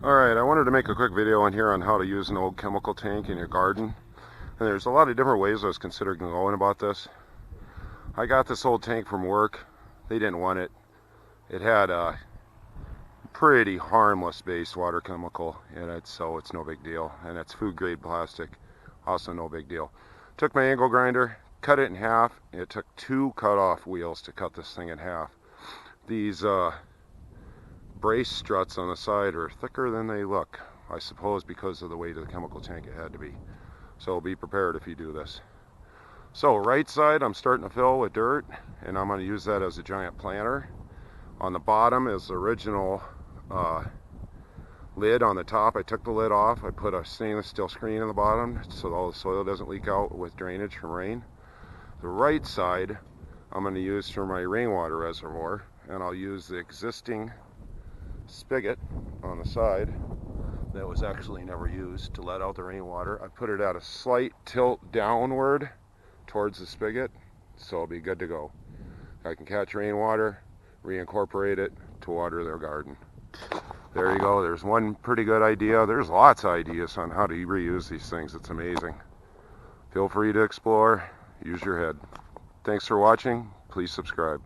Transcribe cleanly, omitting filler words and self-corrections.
Alright, I wanted to make a quick video on here on how to use an old chemical tank in your garden. And there's a lot of different ways I was considering going about this. I got this old tank from work. They didn't want it. It had a pretty harmless wastewater chemical in it, so it's no big deal. And it's food grade plastic, also no big deal. Took my angle grinder, cut it in half. It took 2 cut-off wheels to cut this thing in half. These brace struts on the side are thicker than they look, I suppose because of the weight of the chemical tank it had to be. So be prepared if you do this. So right side I'm starting to fill with dirt, and I'm going to use that as a giant planter. On the bottom is the original lid. On the top I took the lid off. I put a stainless steel screen in the bottom so all the soil doesn't leak out with drainage from rain. The right side I'm going to use for my rainwater reservoir, and I'll use the existing spigot on the side that was actually never used to let out the rainwater. I put it at a slight tilt downward towards the spigot, so it'll be good to go. I can catch rainwater, reincorporate it to water their garden. There you go. There's one pretty good idea. There's lots of ideas on how to reuse these things. It's amazing. Feel free to explore. Use your head. Thanks for watching. Please subscribe.